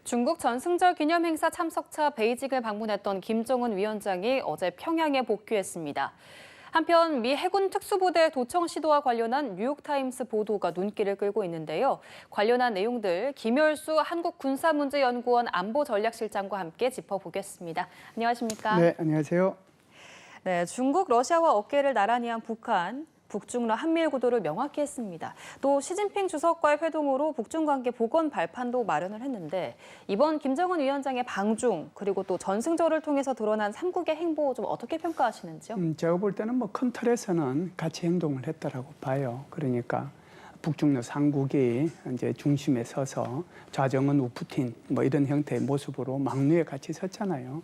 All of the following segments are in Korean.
중국 전승절 기념행사 참석차 베이징을 방문했던 김정은 위원장이 어제 평양에 복귀했습니다. 한편 미 해군 특수부대 도청 시도와 관련한 뉴욕타임스 보도가 눈길을 끌고 있는데요. 관련한 내용들 김열수 한국군사문제연구원 안보전략실장과 함께 짚어보겠습니다. 안녕하십니까? 네, 안녕하세요. 네, 중국, 러시아와 어깨를 나란히 한 북한. 북중러 한미일 구도를 명확히 했습니다. 또 시진핑 주석과의 회동으로 북중 관계 복원 발판도 마련을 했는데 이번 김정은 위원장의 방중 그리고 또 전승절을 통해서 드러난 삼국의 행보 좀 어떻게 평가하시는지요? 제가 볼 때는 뭐 큰 틀에서는 같이 행동을 했다라고 봐요. 그러니까 북중러 삼국이 이제 중심에 서서 좌정은 우푸틴 뭐 이런 형태의 모습으로 막루에 같이 섰잖아요.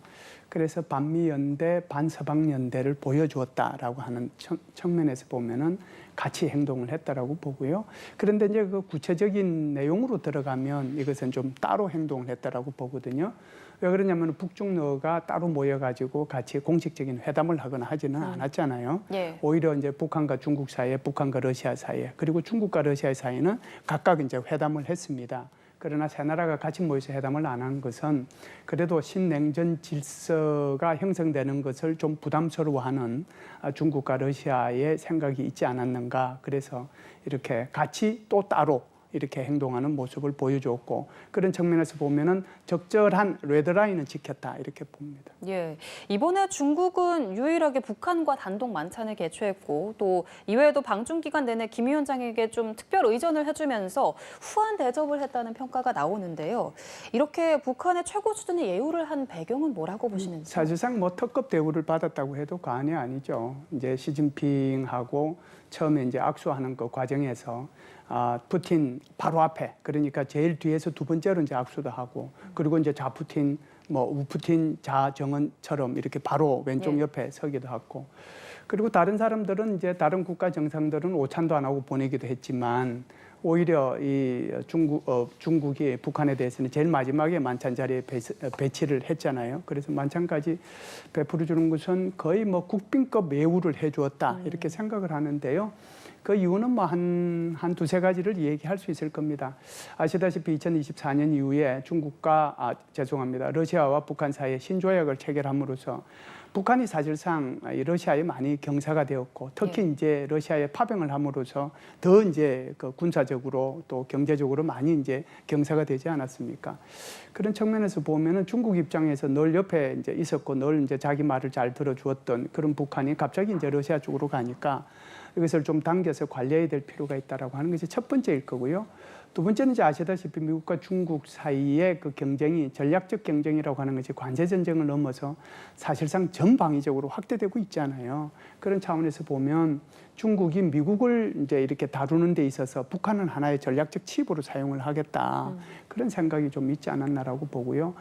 그래서 반미연대, 반서방연대를 보여주었다라고 하는 측면에서 보면은 같이 행동을 했다라고 보고요. 그런데 이제 그 구체적인 내용으로 들어가면 이것은 좀 따로 행동을 했다라고 보거든요. 왜 그러냐면 북중러가 따로 모여가지고 같이 공식적인 회담을 하거나 하지는 않았잖아요. 예. 오히려 이제 북한과 중국 사이에, 북한과 러시아 사이에, 그리고 중국과 러시아 사이는 각각 이제 회담을 했습니다. 그러나 세 나라가 같이 모여서 회담을 안 한 것은 그래도 신냉전 질서가 형성되는 것을 좀 부담스러워하는 중국과 러시아의 생각이 있지 않았는가. 그래서 이렇게 같이 또 따로 이렇게 행동하는 모습을 보여줬고 그런 측면에서 보면은 적절한 레드라인은 지켰다 이렇게 봅니다. 예, 이번에 중국은 유일하게 북한과 단독 만찬을 개최했고 또 이외에도 방중 기간 내내 김 위원장에게 좀 특별 의전을 해주면서 후한 대접을 했다는 평가가 나오는데요. 이렇게 북한의 최고 수준의 예우를 한 배경은 뭐라고 보시는지요? 사실상 뭐 특급 대우를 받았다고 해도 과언이 아니죠. 이제 시진핑하고 처음에 이제 악수하는 그 과정에서 푸틴 바로 앞에 그러니까 제일 뒤에서 두 번째로 이제 악수도 하고 그리고 이제 좌푸틴 뭐 우푸틴 좌정은처럼 이렇게 바로 왼쪽 옆에 서기도 하고 그리고 다른 사람들은 이제 다른 국가 정상들은 오찬도 안 하고 보내기도 했지만 오히려 이 중국이 북한에 대해서는 제일 마지막에 만찬 자리에 배치를 했잖아요. 그래서 만찬까지 베풀어 주는 것은 거의 뭐 국빈급 예우를 해주었다 이렇게 생각을 하는데요. 그 이유는 뭐 한 두세 가지를 얘기할 수 있을 겁니다. 아시다시피 2024년 이후에 러시아와 북한 사이에 신조약을 체결함으로써 북한이 사실상 러시아에 많이 경사가 되었고 특히 이제 러시아에 파병을 함으로써 더 이제 그 군사적으로 또 경제적으로 많이 이제 경사가 되지 않았습니까? 그런 측면에서 보면은 중국 입장에서 늘 옆에 이제 있었고 늘 이제 자기 말을 잘 들어주었던 그런 북한이 갑자기 이제 러시아 쪽으로 가니까 이것을 좀 당겨서 관리해야 될 필요가 있다라고 하는 것이 첫 번째일 거고요. 두 번째는 이제 아시다시피 미국과 중국 사이의 그 경쟁이 전략적 경쟁이라고 하는 것이 관세 전쟁을 넘어서 사실상 전방위적으로 확대되고 있잖아요. 그런 차원에서 보면 중국이 미국을 이제 이렇게 다루는 데 있어서 북한은 하나의 전략적 칩으로 사용을 하겠다. 그런 생각이 좀 있지 않았나라고 보고요.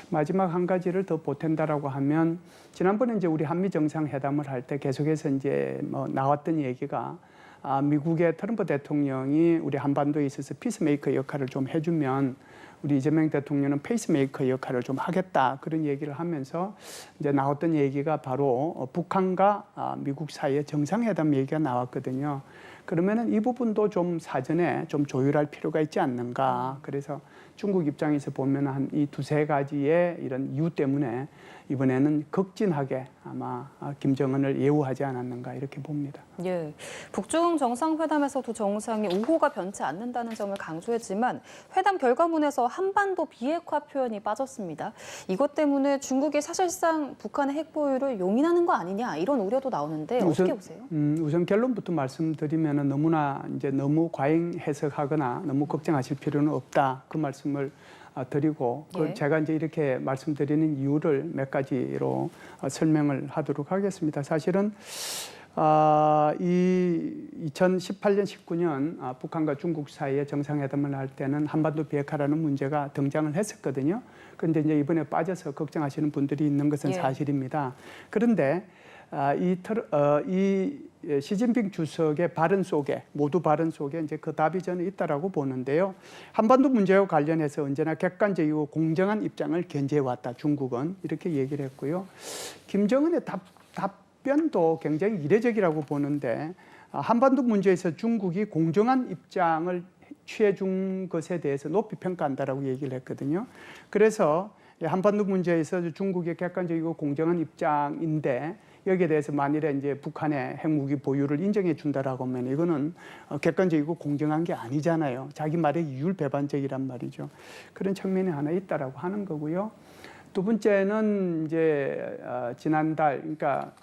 마지막 한 가지를 더 보탠다라고 하면 지난번에 이제 우리 한미 정상회담을 할 때 계속해서 이제 뭐 나왔던 얘기가 미국의 트럼프 대통령이 우리 한반도에 있어서 피스메이커 역할을 좀 해주면 우리 이재명 대통령은 페이스메이커 역할을 좀 하겠다 그런 얘기를 하면서 이제 나왔던 얘기가 바로 북한과 미국 사이의 정상회담 얘기가 나왔거든요. 그러면은 이 부분도 좀 사전에 좀 조율할 필요가 있지 않는가. 그래서 중국 입장에서 보면 한 이 두세 가지의 이런 이유 때문에 이번에는 극진하게 아마 김정은을 예우하지 않았는가 이렇게 봅니다. 예, 북중 정상회담에서도 정상이 우호가 변치 않는다는 점을 강조했지만 회담 결과문에서 한반도 비핵화 표현이 빠졌습니다. 이것 때문에 중국이 사실상 북한의 핵 보유를 용인하는 거 아니냐 이런 우려도 나오는데 어떻게 보세요? 우선 결론부터 말씀드리면 너무 과잉 해석하거나 너무 걱정하실 필요는 없다 그 말씀을 드리고 제가 이제 이렇게 말씀드리는 이유를 몇 가지로 설명을 하도록 하겠습니다. 사실은 이 2018년, 19년 북한과 중국 사이에 정상회담을 할 때는 한반도 비핵화라는 문제가 등장을 했었거든요. 그런데 이제 이번에 빠져서 걱정하시는 분들이 있는 것은 사실입니다. 그런데 이 시진핑 주석의 발언 속에 모두 발언 속에 이제 그 답이 저는 있다라고 보는데요. 한반도 문제와 관련해서 언제나 객관적이고 공정한 입장을 견지해 왔다. 중국은 이렇게 얘기를 했고요. 김정은의 답변도 굉장히 이례적이라고 보는데 한반도 문제에서 중국이 공정한 입장을 취해 준 것에 대해서 높이 평가한다라고 얘기를 했거든요. 그래서 한반도 문제에서 중국의 객관적이고 공정한 입장인데 여기에 대해서 만일에 이제 북한의 핵무기 보유를 인정해 준다라고 하면 이거는 객관적이고 공정한 게 아니잖아요. 자기 말에 이율배반적이란 말이죠. 그런 측면이 하나 있다라고 하는 거고요. 두 번째는 이제 지난달 그러니까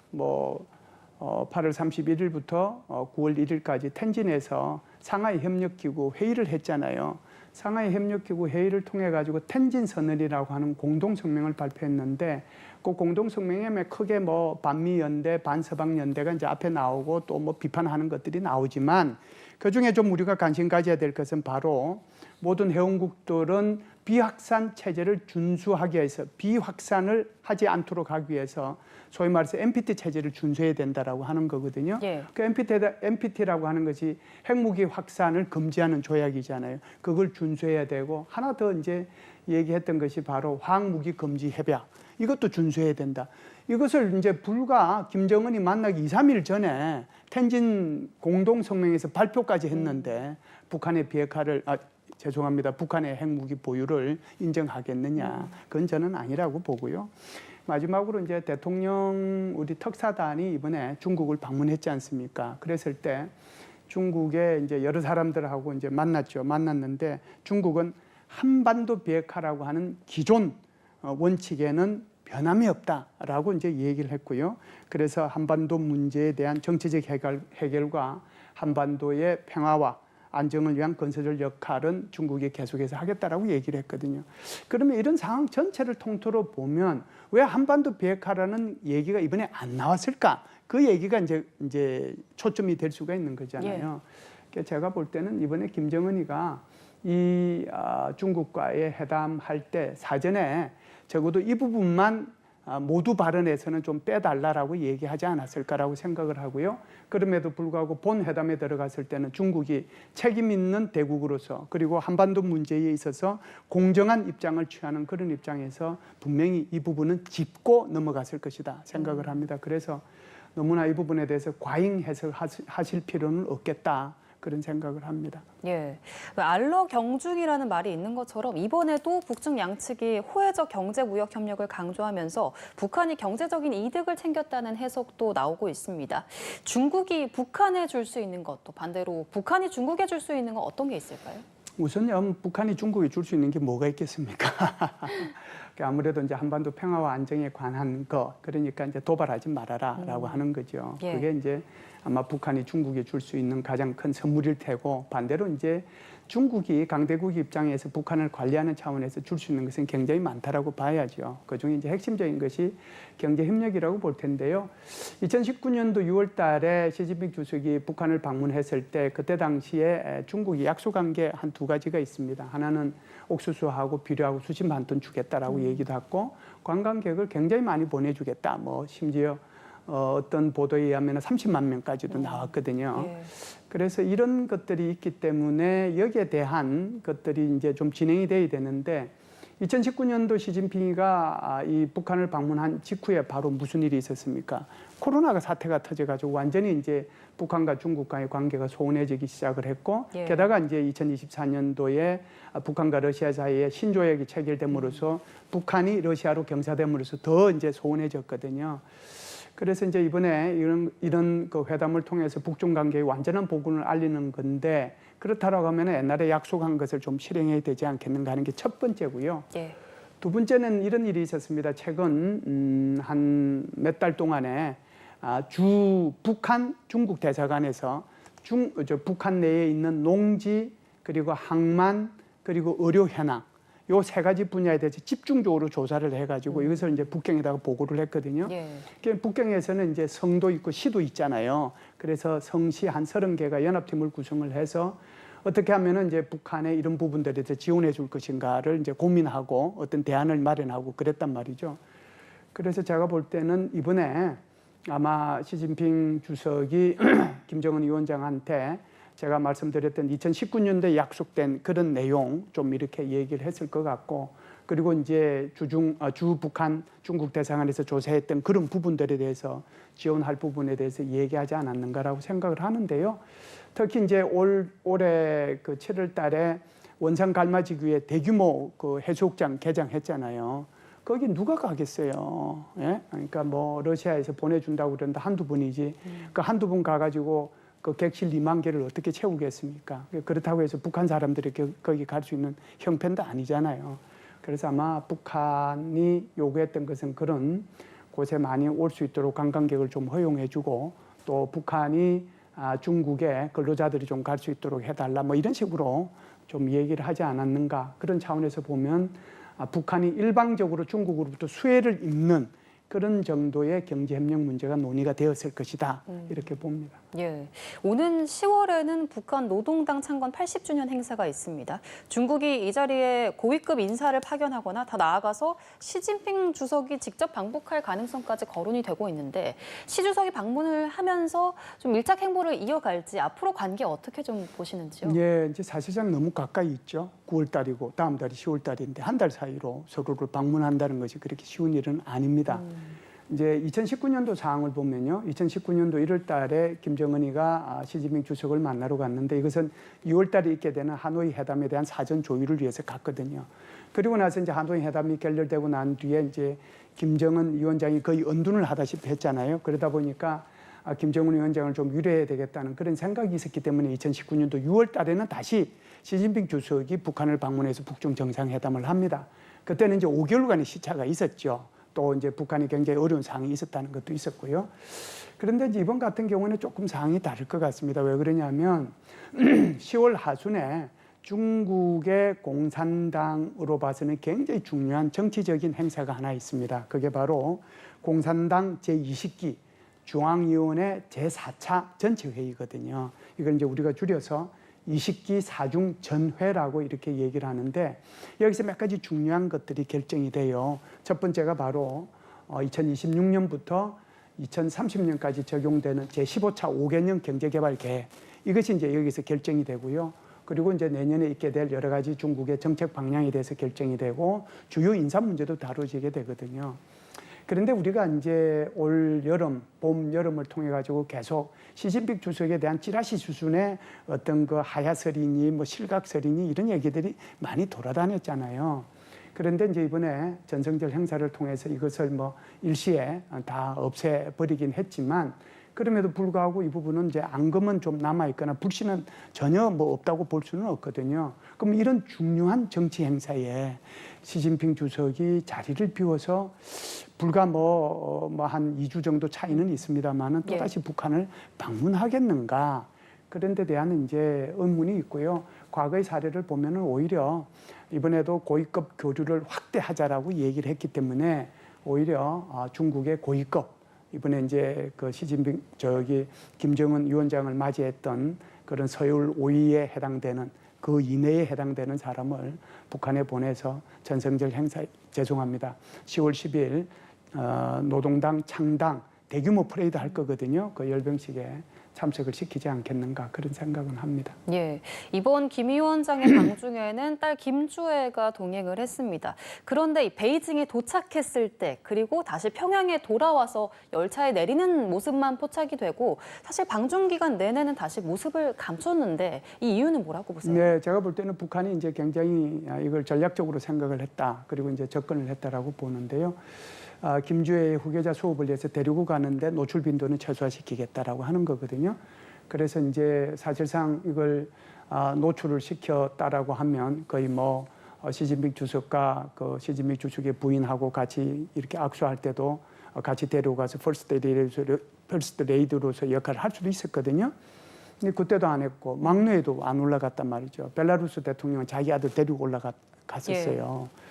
8월 31일부터 9월 1일까지 텐진에서 상하이 협력기구 회의를 했잖아요. 상하이 협력기구 회의를 통해 가지고 텐진 선언이라고 하는 공동 성명을 발표했는데 그 공동 성명에 크게 반미 연대, 반서방 연대가 이제 앞에 나오고 또 비판하는 것들이 나오지만 그 중에 좀 우리가 관심 가져야 될 것은 바로 모든 회원국들은 비확산 체제를 준수하기 위해서 비확산을 하지 않도록 하기 위해서 소위 말해서 NPT 체제를 준수해야 된다라고 하는 거거든요. 예. 그 NPT라고 하는 것이 핵무기 확산을 금지하는 조약이잖아요. 그걸 준수해야 되고 하나 더 이제 얘기했던 것이 바로 화학무기 금지 협약. 이것도 준수해야 된다. 이것을 이제 불과 김정은이 만나기 2, 3일 전에 텐진 공동성명에서 발표까지 했는데 북한의 비핵화를 죄송합니다. 북한의 핵무기 보유를 인정하겠느냐. 그건 저는 아니라고 보고요. 마지막으로 이제 대통령 우리 특사단이 이번에 중국을 방문했지 않습니까? 그랬을 때 중국의 이제 여러 사람들하고 이제 만났는데 중국은 한반도 비핵화라고 하는 기존 원칙에는 변함이 없다라고 이제 얘기를 했고요. 그래서 한반도 문제에 대한 정치적 해결과 한반도의 평화와 안정을 위한 건설적 역할은 중국이 계속해서 하겠다라고 얘기를 했거든요. 그러면 이런 상황 전체를 통틀어 보면 왜 한반도 비핵화라는 얘기가 이번에 안 나왔을까? 그 얘기가 이제 초점이 될 수가 있는 거잖아요. 예. 제가 볼 때는 이번에 김정은이가 이 중국과의 회담할 때 사전에 적어도 이 부분만 모두 발언에서는 좀 빼달라라고 얘기하지 않았을까라고 생각을 하고요. 그럼에도 불구하고 본 회담에 들어갔을 때는 중국이 책임 있는 대국으로서 그리고 한반도 문제에 있어서 공정한 입장을 취하는 그런 입장에서 분명히 이 부분은 짚고 넘어갔을 것이다 생각을 합니다. 그래서 너무나 이 부분에 대해서 과잉 해석하실 필요는 없겠다. 그런 생각을 합니다. 예, 알러 경중이라는 말이 있는 것처럼 이번에도 북중 양측이 호혜적 경제무역 협력을 강조하면서 북한이 경제적인 이득을 챙겼다는 해석도 나오고 있습니다. 중국이 북한에 줄 수 있는 것, 또 반대로 북한이 중국에 줄 수 있는 건 어떤 게 있을까요? 우선요, 북한이 중국에 줄 수 있는 게 뭐가 있겠습니까? 아무래도 이제 한반도 평화와 안정에 관한 거, 그러니까 이제 도발하지 말아라라고 하는 거죠. 예. 그게 이제 아마 북한이 중국에 줄 수 있는 가장 큰 선물일 테고 반대로 이제 중국이 강대국 입장에서 북한을 관리하는 차원에서 줄 수 있는 것은 굉장히 많다라고 봐야죠. 그중에 이제 핵심적인 것이 경제 협력이라고 볼 텐데요. 2019년도 6월 달에 시진핑 주석이 북한을 방문했을 때 그때 당시에 중국이 약속한 게 한 두 가지가 있습니다. 하나는 옥수수하고 비료하고 수십 만 톤 주겠다라고 얘기도 했고 관광객을 굉장히 많이 보내주겠다. 심지어 어떤 보도에 의하면 30만 명까지도 나왔거든요. 예. 그래서 이런 것들이 있기 때문에 여기에 대한 것들이 이제 좀 진행이 돼야 되는데 2019년도 시진핑이가 이 북한을 방문한 직후에 바로 무슨 일이 있었습니까? 코로나가 사태가 터져가지고 완전히 이제 북한과 중국과의 관계가 소원해지기 시작을 했고 예. 게다가 이제 2024년도에 북한과 러시아 사이에 신조약이 체결됨으로써 북한이 러시아로 경사됨으로써 더 이제 소원해졌거든요. 그래서 이제 이번에 이런 그 회담을 통해서 북중 관계의 완전한 복원을 알리는 건데 그렇다라고 하면 옛날에 약속한 것을 좀 실행해야 되지 않겠는가 하는 게 첫 번째고요. 예. 두 번째는 이런 일이 있었습니다. 최근 한 몇 달 동안에 북한 중국 대사관에서 북한 내에 있는 농지 그리고 항만 그리고 의료 현황 요 세 가지 분야에 대해서 집중적으로 조사를 해가지고 이것을 이제 북경에다가 보고를 했거든요. 예. 북경에서는 이제 성도 있고 시도 있잖아요. 그래서 성시 한 30개가 연합팀을 구성을 해서 어떻게 하면은 이제 북한의 이런 부분들에 대해서 지원해 줄 것인가를 이제 고민하고 어떤 대안을 마련하고 그랬단 말이죠. 그래서 제가 볼 때는 이번에 아마 시진핑 주석이 김정은 위원장한테 제가 말씀드렸던 2019년도에 약속된 그런 내용 좀 이렇게 얘기를 했을 것 같고 그리고 이제 주 북한 중국 대사관에서 조사했던 그런 부분들에 대해서 지원할 부분에 대해서 얘기하지 않았는가라고 생각을 하는데요. 특히 이제 올해 그 7월 달에 원산 갈마지구에 대규모 그 해수욕장 개장했잖아요. 거기 누가 가겠어요? 예? 그러니까 뭐 러시아에서 보내준다고 그러는데 한두 분이지. 그 한두 분 가가지고 그 객실 2만 개를 어떻게 채우겠습니까? 그렇다고 해서 북한 사람들이 거기 갈 수 있는 형편도 아니잖아요. 그래서 아마 북한이 요구했던 것은 그런 곳에 많이 올 수 있도록 관광객을 좀 허용해주고 또 북한이 중국에 근로자들이 좀 갈 수 있도록 해달라 뭐 이런 식으로 좀 얘기를 하지 않았는가. 그런 차원에서 보면 북한이 일방적으로 중국으로부터 수혜를 입는 그런 정도의 경제협력 문제가 논의가 되었을 것이다. 이렇게 봅니다. 예. 오는 10월에는 북한 노동당 창건 80주년 행사가 있습니다. 중국이 이 자리에 고위급 인사를 파견하거나 더 나아가서 시진핑 주석이 직접 방북할 가능성까지 거론이 되고 있는데 시 주석이 방문을 하면서 좀 밀착 행보를 이어갈지 앞으로 관계 어떻게 좀 보시는지요? 예, 이제 사실상 너무 가까이 있죠. 9월 달이고 다음 달이 10월 달인데 한 달 사이로 서로를 방문한다는 것이 그렇게 쉬운 일은 아닙니다. 이제 2019년도 상황을 보면요. 2019년도 1월 달에 김정은이가 시진핑 주석을 만나러 갔는데 이것은 2월 달에 있게 되는 하노이 회담에 대한 사전 조율을 위해서 갔거든요. 그리고 나서 이제 하노이 회담이 결렬되고 난 뒤에 이제 김정은 위원장이 거의 언둔을 하다시피 했잖아요. 그러다 보니까 김정은 위원장을 좀 유려해야 되겠다는 그런 생각이 있었기 때문에 2019년도 6월 달에는 다시 시진핑 주석이 북한을 방문해서 북중 정상회담을 합니다. 그때는 이제 5개월간의 시차가 있었죠. 또 이제 북한이 굉장히 어려운 상황이 있었다는 것도 있었고요. 그런데 이제 이번 같은 경우는 조금 상황이 다를 것 같습니다. 왜 그러냐면 10월 하순에 중국의 공산당으로 봐서는 굉장히 중요한 정치적인 행사가 하나 있습니다. 그게 바로 공산당 제20기 중앙위원회 제4차 전체회의거든요. 이걸 이제 우리가 줄여서 20기 사중 전회라고 이렇게 얘기를 하는데 여기서 몇 가지 중요한 것들이 결정이 돼요. 첫 번째가 바로 2026년부터 2030년까지 적용되는 제15차 5개년 경제개발 계획. 이것이 이제 여기서 결정이 되고요. 그리고 이제 내년에 있게 될 여러 가지 중국의 정책 방향에 대해서 결정이 되고 주요 인사 문제도 다뤄지게 되거든요. 그런데 우리가 이제 올 여름, 봄, 여름을 통해 가지고 계속 시진핑 주석에 대한 찌라시 수준의 어떤 그 하야설이니 뭐 실각설이니 이런 얘기들이 많이 돌아다녔잖아요. 그런데 이제 이번에 전성절 행사를 통해서 이것을 뭐 일시에 다 없애버리긴 했지만 그럼에도 불구하고 이 부분은 이제 앙금은 좀 남아있거나 불씨는 전혀 뭐 없다고 볼 수는 없거든요. 그럼 이런 중요한 정치 행사에 시진핑 주석이 자리를 비워서 불과 한 2주 정도 차이는 있습니다만은 또다시 북한을 방문하겠는가. 그런 데 대한 이제 의문이 있고요. 과거의 사례를 보면은 오히려 이번에도 고위급 교류를 확대하자라고 얘기를 했기 때문에 오히려 중국의 고위급 이번에 이제 그 시진핑 김정은 위원장을 맞이했던 그런 서열 5위에 해당되는 그 이내에 해당되는 사람을 북한에 보내서 전성절 행사 죄송합니다. 10월 10일 노동당 창당 대규모 퍼레이드 할 거거든요. 그 열병식에 참석을 시키지 않겠는가 그런 생각은 합니다. 예, 이번 김 위원장의 방중에는 딸 김주애가 동행을 했습니다. 그런데 이 베이징에 도착했을 때 그리고 다시 평양에 돌아와서 열차에 내리는 모습만 포착이 되고 사실 방중 기간 내내는 다시 모습을 감췄는데 이 이유는 뭐라고 보세요? 네, 제가 볼 때는 북한이 이제 굉장히 이걸 전략적으로 생각을 했다. 그리고 이제 접근을 했다라고 보는데요. 김주애의 후계자 수업을 위해서 데리고 가는데 노출 빈도는 최소화시키겠다라고 하는 거거든요. 그래서 이제 사실상 이걸 노출을 시켰다라고 하면 거의 시진핑 주석과 그 시진핑 주석의 부인하고 같이 이렇게 악수할 때도 같이 데리고 가서 퍼스트 레이드로서 역할을 할 수도 있었거든요. 근데 그때도 안 했고 막내에도 안 올라갔단 말이죠. 벨라루스 대통령은 자기 아들 데리고 올라갔었어요. 예.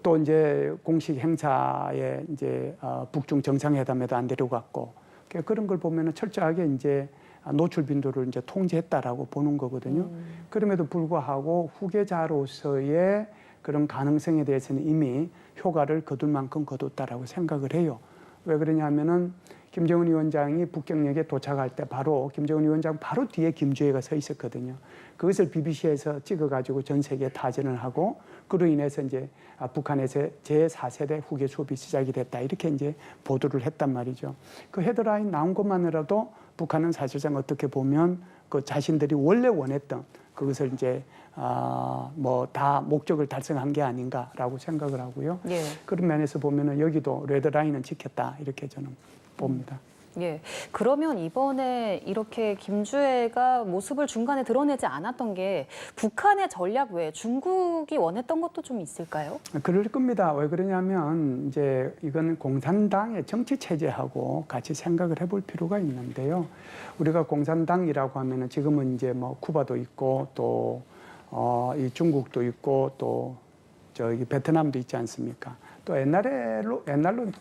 또 이제 공식 행사에 이제 북중 정상회담에도 안 데려갔고 그런 걸 보면은 철저하게 이제 노출 빈도를 이제 통제했다라고 보는 거거든요. 그럼에도 불구하고 후계자로서의 그런 가능성에 대해서는 이미 효과를 거둘 만큼 거뒀다라고 생각을 해요. 왜 그러냐면은 김정은 위원장이 북경역에 도착할 때 바로 김정은 위원장 바로 뒤에 김주애가 서 있었거든요. 그것을 BBC에서 찍어가지고 전 세계에 타전을 하고 그로 인해서 이제 북한에서 제4세대 후계 수업이 시작이 됐다. 이렇게 이제 보도를 했단 말이죠. 그 헤드라인 나온 것만으로도 북한은 사실상 어떻게 보면 그 자신들이 원래 원했던 그것을 이제 뭐 다 목적을 달성한 게 아닌가라고 생각을 하고요. 예. 그런 면에서 보면은 여기도 레드라인은 지켰다. 이렇게 저는 봅니다. 예. 그러면 이번에 이렇게 김주애가 모습을 중간에 드러내지 않았던 게 북한의 전략 외에 중국이 원했던 것도 좀 있을까요? 그럴 겁니다. 왜 그러냐면 이제 이건 공산당의 정치 체제하고 같이 생각을 해볼 필요가 있는데요. 우리가 공산당이라고 하면은 지금은 이제 뭐 쿠바도 있고 또 이 중국도 있고 또 저기 베트남도 있지 않습니까? 또 옛날로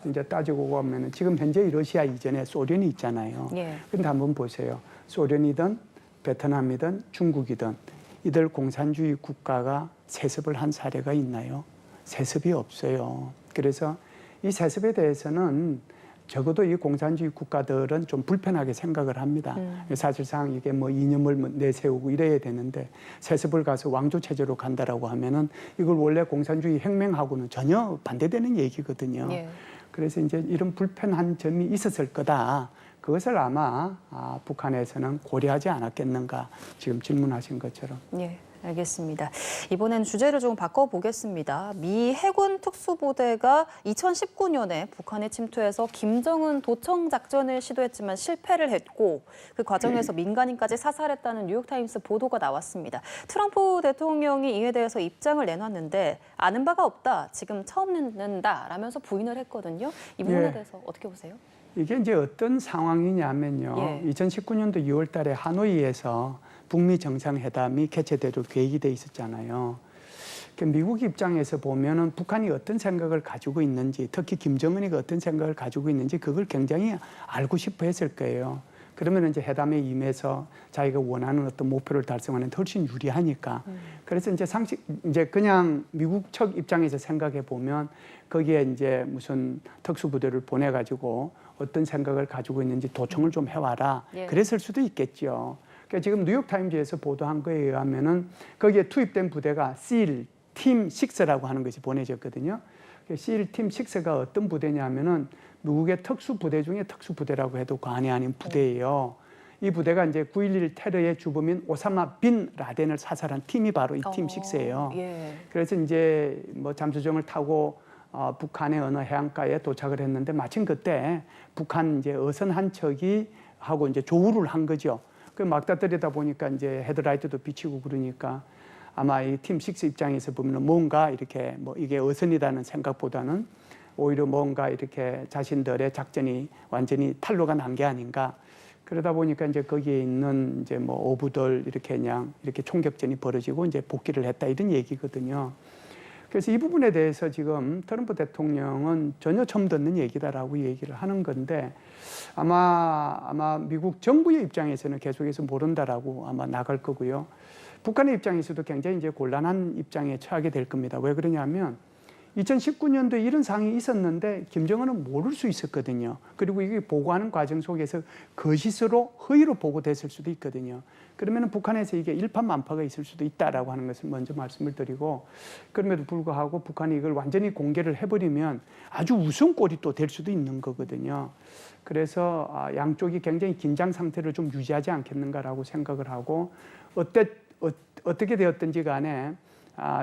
이제 따지고 보면은 지금 현재 러시아 이전에 소련이 있잖아요. 예. 근데 한번 보세요. 소련이든 베트남이든 중국이든 이들 공산주의 국가가 세습을 한 사례가 있나요? 세습이 없어요. 그래서 이 세습에 대해서는 적어도 이 공산주의 국가들은 좀 불편하게 생각을 합니다. 사실상 이게 뭐 이념을 내세우고 이래야 되는데 세습을 가서 왕조 체제로 간다라고 하면은 이걸 원래 공산주의 혁명하고는 전혀 반대되는 얘기거든요. 예. 그래서 이제 이런 불편한 점이 있었을 거다. 그것을 아마 북한에서는 고려하지 않았겠는가 지금 질문하신 것처럼. 예. 알겠습니다. 이번엔 주제를 좀 바꿔보겠습니다. 미 해군 특수부대가 2019년에 북한에 침투해서 김정은 도청 작전을 시도했지만 실패를 했고 그 과정에서 민간인까지 사살했다는 뉴욕타임스 보도가 나왔습니다. 트럼프 대통령이 이에 대해서 입장을 내놨는데 아는 바가 없다, 지금 처음 듣는다라면서 부인을 했거든요. 이 부분에 예. 대해서 어떻게 보세요? 이게 이제 어떤 상황이냐면요. 예. 2019년도 6월 달에 하노이에서 북미 정상회담이 개최되도록 계획이 돼 있었잖아요. 미국 입장에서 보면은 북한이 어떤 생각을 가지고 있는지, 특히 김정은이 어떤 생각을 가지고 있는지 그걸 굉장히 알고 싶어 했을 거예요. 그러면 이제 회담에 임해서 자기가 원하는 어떤 목표를 달성하는 데 훨씬 유리하니까. 그래서 이제 그냥 미국 측 입장에서 생각해 보면 거기에 이제 무슨 특수부대를 보내가지고 어떤 생각을 가지고 있는지 도청을 좀 해와라. 예. 그랬을 그랬을 수도 있겠죠. 그러니까 지금 뉴욕타임즈에서 보도한 거에 의하면은 거기에 투입된 부대가 SEAL 팀 6라고 하는 것이 보내졌거든요. SEAL 팀 6가 어떤 부대냐면은 미국의 특수부대 중에 특수부대라고 해도 과언이 아닌 부대예요. 이 부대가 이제 9.11 테러의 주범인 오사마 빈 라덴을 사살한 팀이 바로 이 팀 6예요. 예. 그래서 이제 뭐 잠수정을 타고 북한의 어느 해안가에 도착을 했는데 마침 그때 북한 이제 어선 한 척이 하고 이제 조우를 한 거죠. 그 막다뜨리다 보니까 이제 헤드라이트도 비치고 그러니까 아마 이 팀 6 입장에서 보면 뭔가 이렇게 뭐 이게 어선이라는 생각보다는 오히려 뭔가 이렇게 자신들의 작전이 완전히 탄로가 난 게 아닌가. 그러다 보니까 이제 거기에 있는 이제 뭐 어부들 이렇게 그냥 이렇게 총격전이 벌어지고 이제 복귀를 했다 이런 얘기거든요. 그래서 이 부분에 대해서 지금 트럼프 대통령은 전혀 처음 듣는 얘기다라고 얘기를 하는 건데 아마 미국 정부의 입장에서는 계속해서 모른다라고 아마 나갈 거고요. 북한의 입장에서도 굉장히 이제 곤란한 입장에 처하게 될 겁니다. 왜 그러냐면 2019년도에 이런 상황이 있었는데 김정은은 모를 수 있었거든요. 그리고 이게 보고하는 과정 속에서 거짓으로 허위로 보고됐을 수도 있거든요. 그러면 북한에서 이게 일파만파가 있을 수도 있다라고 하는 것을 먼저 말씀을 드리고 그럼에도 불구하고 북한이 이걸 완전히 공개를 해버리면 아주 우스운 꼴이 또 될 수도 있는 거거든요. 그래서 양쪽이 굉장히 긴장 상태를 좀 유지하지 않겠는가라고 생각을 하고 어떻게 되었든지 간에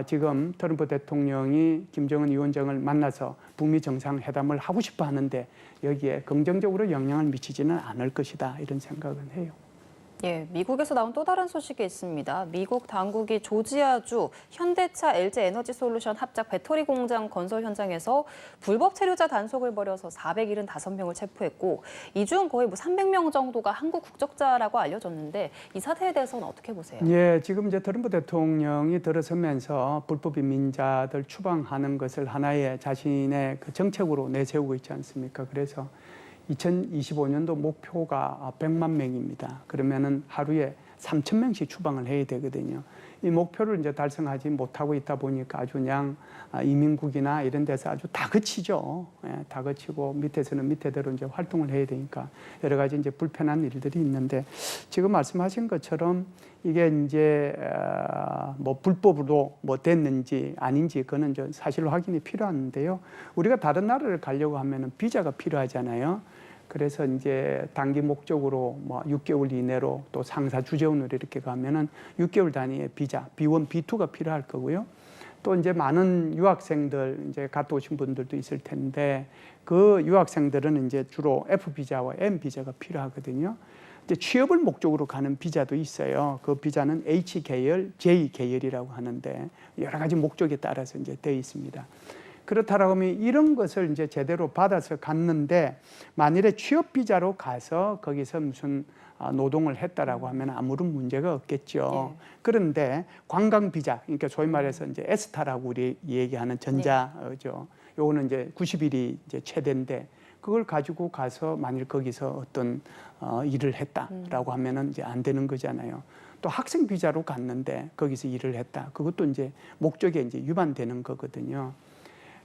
지금 트럼프 대통령이 김정은 위원장을 만나서 북미 정상회담을 하고 싶어 하는데 여기에 긍정적으로 영향을 미치지는 않을 것이다 이런 생각은 해요. 예, 미국에서 나온 또 다른 소식이 있습니다. 미국 당국이 조지아주 현대차 LG 에너지솔루션 합작 배터리 공장 건설 현장에서 불법 체류자 단속을 벌여서 475명을 체포했고 이 중 거의 뭐 300명 정도가 한국 국적자라고 알려졌는데 이 사태에 대해서는 어떻게 보세요? 예, 지금 이제 트럼프 대통령이 들어서면서 불법 이민자들 추방하는 것을 하나의 자신의 그 정책으로 내세우고 있지 않습니까? 그래서 2025년도 목표가 100만 명입니다. 그러면은 하루에 3,000명씩 추방을 해야 되거든요. 이 목표를 이제 달성하지 못하고 있다 보니까 아주 그냥 이민국이나 이런 데서 아주 다그치죠. 예, 다그치고 밑에서는 밑에대로 이제 활동을 해야 되니까 여러 가지 이제 불편한 일들이 있는데 지금 말씀하신 것처럼 이게 이제 뭐 불법으로 뭐 됐는지 아닌지 그거는 이제 사실 확인이 필요한데요. 우리가 다른 나라를 가려고 하면은 비자가 필요하잖아요. 그래서 이제 단기 목적으로 뭐 6개월 이내로 또 상사 주재원으로 이렇게 가면은 6개월 단위의 비자, B1, B2가 필요할 거고요. 또 이제 많은 유학생들 이제 갔다 오신 분들도 있을 텐데 그 유학생들은 이제 주로 F 비자와 M 비자가 필요하거든요. 이제 취업을 목적으로 가는 비자도 있어요. 그 비자는 H 계열, J 계열이라고 하는데 여러 가지 목적에 따라서 이제 되어 있습니다. 그렇다라고 하면 이런 것을 이제 제대로 받아서 갔는데 만일에 취업 비자로 가서 거기서 무슨 노동을 했다라고 하면 아무런 문제가 없겠죠. 네. 그런데 관광 비자, 그러니까 소위 말해서 이제 에스타라고 우리 얘기하는 전자죠. 요거는 이제 90일이 이제 최대인데 그걸 가지고 가서 만일 거기서 어떤 일을 했다라고 하면은 이제 안 되는 거잖아요. 또 학생 비자로 갔는데 거기서 일을 했다. 그것도 이제 목적에 이제 위반되는 거거든요.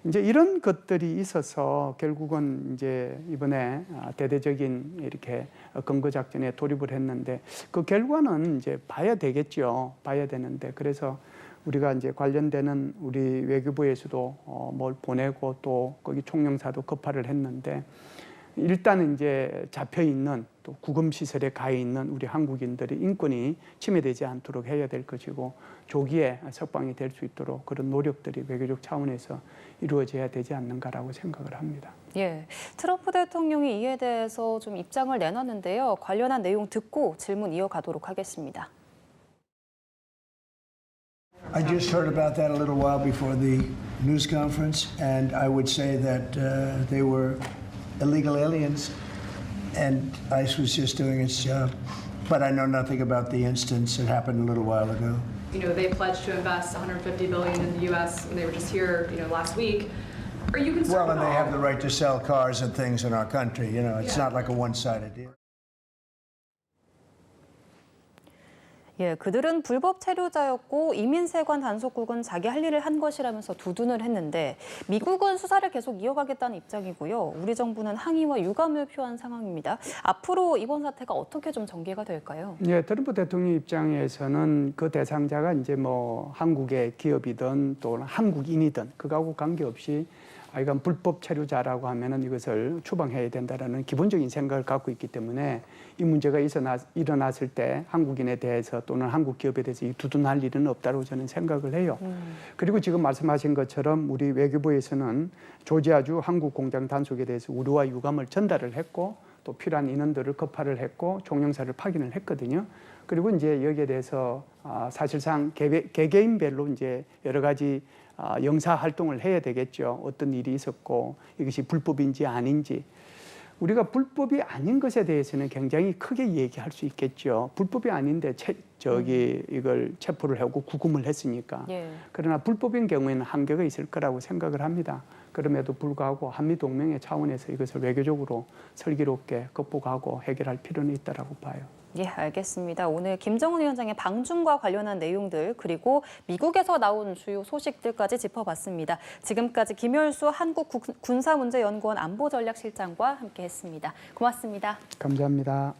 이제 이런 것들이 있어서 결국은 이제 이번에 대대적인 이렇게 검거 작전에 돌입을 했는데 그 결과는 이제 봐야 되겠죠. 봐야 되는데 그래서 우리가 이제 관련되는 우리 외교부에서도 뭘 보내고 또 거기 총영사도 급파를 했는데 일단은 이제 잡혀 있는 또 구금 시설에 가 있는 우리 한국인들의 인권이 침해되지 않도록 해야 될 것이고 조기에 석방이 될 수 있도록 그런 노력들이 외교적 차원에서 이루어져야 되지 않는가라고 생각을 합니다. 예, 트럼프 대통령이 이에 대해서 좀 입장을 내놨는데요. 관련한 내용 듣고 질문 이어가도록 하겠습니다. I just heard about that a little while before the news conference, and I would say that they were illegal aliens, and ICE was just doing its job. But I know nothing about the instance. It happened a little while ago. You know, they pledged to invest $150 billion in the U.S. and they were just here, last week. Are you concerned? Well, and at they all? have the right to sell cars and things in our country. You know, it's not like a one-sided deal. 예, 그들은 불법 체류자였고 이민세관 단속국은 자기 할 일을 한 것이라면서 두둔을 했는데 미국은 수사를 계속 이어가겠다는 입장이고요. 우리 정부는 항의와 유감을 표한 상황입니다. 앞으로 이번 사태가 어떻게 좀 전개가 될까요? 예, 트럼프 대통령 입장에서는 그 대상자가 이제 뭐 한국의 기업이든 또 한국인이든 그거하고 관계없이 이건 불법 체류자라고 하면은 이것을 추방해야 된다라는 기본적인 생각을 갖고 있기 때문에 이 문제가 일어났을 때 한국인에 대해서 또는 한국 기업에 대해서 두둔할 일은 없다고 저는 생각을 해요. 그리고 지금 말씀하신 것처럼 우리 외교부에서는 조지아주 한국 공장 단속에 대해서 우려와 유감을 전달을 했고 또 필요한 인원들을 급파를 했고 총영사를 파견을 했거든요. 그리고 이제 여기에 대해서 사실상 개개인별로 이제 여러 가지 영사 활동을 해야 되겠죠. 어떤 일이 있었고 이것이 불법인지 아닌지. 우리가 불법이 아닌 것에 대해서는 굉장히 크게 얘기할 수 있겠죠. 불법이 아닌데 이걸 체포를 하고 구금을 했으니까. 예. 그러나 불법인 경우에는 한계가 있을 거라고 생각을 합니다. 그럼에도 불구하고 한미동맹의 차원에서 이것을 외교적으로 슬기롭게 극복하고 해결할 필요는 있다고 봐요. 예, 알겠습니다. 오늘 김정은 위원장의 방중과 관련한 내용들 그리고 미국에서 나온 주요 소식들까지 짚어봤습니다. 지금까지 김열수 한국군사문제연구원 안보전략실장과 함께했습니다. 고맙습니다. 감사합니다.